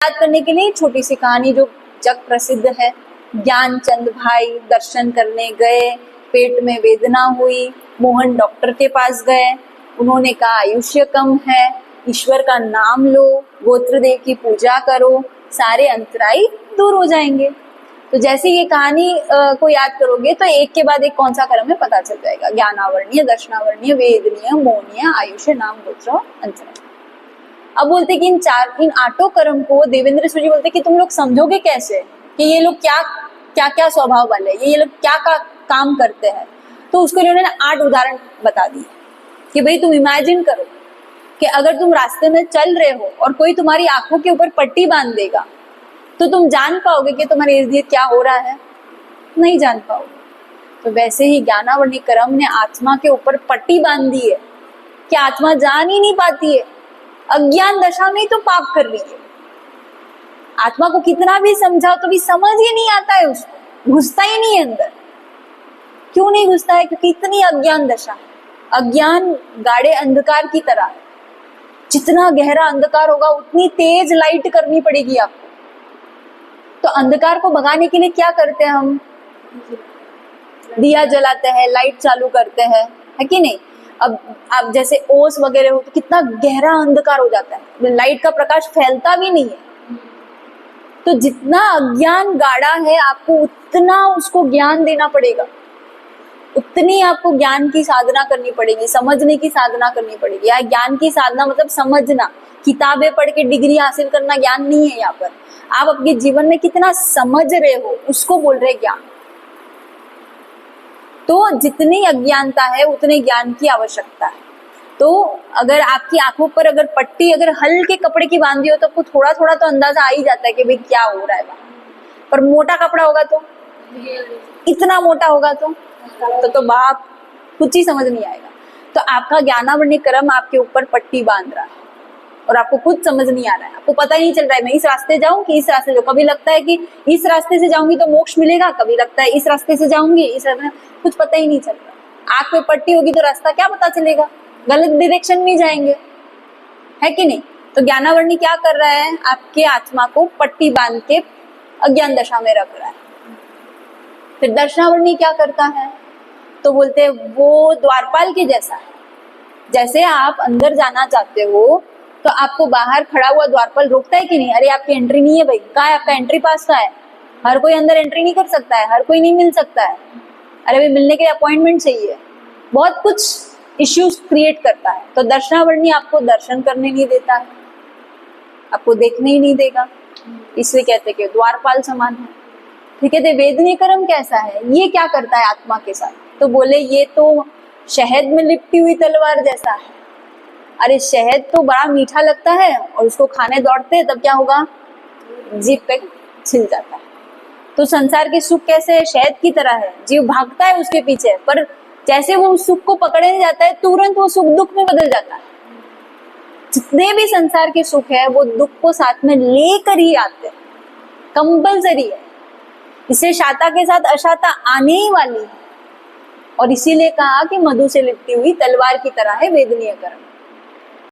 याद करने के लिए छोटी सी कहानी जो जग प्रसिद्ध है। ज्ञानचंद भाई दर्शन करने गए, पेट में वेदना हुई, मोहन डॉक्टर के पास गए। उन्होंने कहा आयुष्य कम है, ईश्वर का नाम लो, गोत्रदेव की पूजा करो, सारे अंतराय दूर हो जाएंगे। तो जैसे ये कहानी को याद करोगे तो एक के बाद एक कौन सा कर्म है पता चल जाएगा। ज्ञानावर्णीय, दर्शनावर्णीय, वेदनीय, मोहनीय, आयुष्य, नाम, गोत्र, अंतराय। अब बोलते कि इन 8 कर्म को देवेंद्र सूजी बोलते कि तुम लोग समझोगे कैसे कि ये लोग क्या स्वभाव वाले हैं, ये लोग क्या काम करते हैं। तो उसके लिए उन्होंने 8 उदाहरण बता दिए कि भाई तुम इमेजिन करो कि अगर तुम रास्ते में चल रहे हो और कोई तुम्हारी आंखों के ऊपर पट्टी बांध देगा तो तुम जान पाओगे कि तुम्हारे इर्द गिर्द क्या हो रहा है? नहीं जान पाओगे। तो वैसे ही ज्ञानावर्णी कर्म ने आत्मा के ऊपर पट्टी बांध दी है कि आत्मा जान ही नहीं पाती है, अज्ञान दशा में ही तो पाप कर रही है। आत्मा को कितना भी समझाओ तो भी समझ ही नहीं आता है, उसको घुसता ही नहीं है अंदर। क्यों नहीं घुसता है? क्योंकि इतनी अज्ञान दशा है। अज्ञान गाढ़े अंधकार की तरह है, जितना गहरा अंधकार होगा उतनी तेज लाइट करनी पड़ेगी आपको। तो अंधकार को भगाने के लिए क्या करते हैं हम? दिया जलाते हैं, लाइट चालू करते हैं, है कि नहीं? अब जैसे ओस वगैरह हो तो कितना गहरा अंधकार हो जाता है, लाइट का प्रकाश फैलता भी नहीं है। तो जितना अज्ञान गाढ़ा है आपको उतना उसको ज्ञान देना पड़ेगा, उतनी आपको ज्ञान की साधना करनी पड़ेगी, समझने की साधना करनी पड़ेगी। या ज्ञान की साधना मतलब समझना, किताबें पढ़ के डिग्री हासिल करना ज्ञान नहीं है। यहाँ पर आप अपने जीवन में कितना समझ रहे हो उसको बोल रहे ज्ञान। तो जितनी अज्ञानता है उतने ज्ञान की आवश्यकता है। तो अगर आपकी आंखों पर अगर पट्टी अगर हल्के कपड़े की बांधी हो तो आपको थोड़ा थोड़ा तो अंदाजा आ ही जाता है कि भाई क्या हो रहा है वहां पर। मोटा कपड़ा होगा तो, इतना मोटा होगा तो बाप कुछ ही समझ नहीं आएगा। तो आपका ज्ञानावर्णी कर्म आपके ऊपर पट्टी बांध रहा है और आपको कुछ समझ नहीं आ रहा है, आपको पता ही नहीं चल रहा है मैं इस रास्ते जाऊं कि इस रास्ते जाऊं। कभी लगता है कि इस रास्ते से जाऊंगी तो मोक्ष मिलेगा, कभी लगता है इस रास्ते से जाऊंगी इस रास्ते, कुछ पता ही नहीं चल रहा। आंख पे पट्टी होगी तो रास्ता क्या पता चलेगा, गलत डायरेक्शन में जाएंगे, है कि नहीं? तो ज्ञानावर्णी क्या कर रहा है? आपके आत्मा को पट्टी बांध के अज्ञान दशा में रख रहा है। फिर दर्शनावर्णी क्या करता है? तो बोलते हैं वो द्वारपाल के जैसा है। जैसे आप अंदर जाना चाहते हो तो आपको बाहर खड़ा हुआ द्वारपाल रोकता है कि नहीं? अरे आपकी एंट्री नहीं है भाई, कहाँ है आपका एंट्री पास? कहाँ है? हर कोई अंदर एंट्री नहीं कर सकता है, हर कोई नहीं मिल सकता है। अरे भाई मिलने के लिए अपॉइंटमेंट चाहिए, बहुत कुछ इश्यूज क्रिएट करता है। तो दर्शनावर्णी आपको दर्शन करने नहीं देता है, आपको देखने ही नहीं देगा, इसलिए कहते कि द्वारपाल समान है। ठीक है। वेदनीय कर्म कैसा है? ये क्या करता है आत्मा के साथ? तो बोले ये तो शहद में लिपटी हुई तलवार जैसा है। अरे शहद तो बड़ा मीठा लगता है और उसको खाने दौड़ते हैं तब क्या होगा? जीभ पे छिल जाता है। तो संसार के सुख कैसे है? शहद की तरह है, जीव भागता है उसके पीछे, पर जैसे वो उस सुख को पकड़ने जाता है तुरंत वो सुख दुख में बदल जाता है। जितने भी संसार के सुख है वो दुख को साथ में लेकर ही आते हैं, कंपल्सरी है। इससे शाता के साथ अशाता आने ही वाली है। और इसीलिए कहा कि मधु से लिपटी हुई तलवार की तरह है वेदनीय कर्म।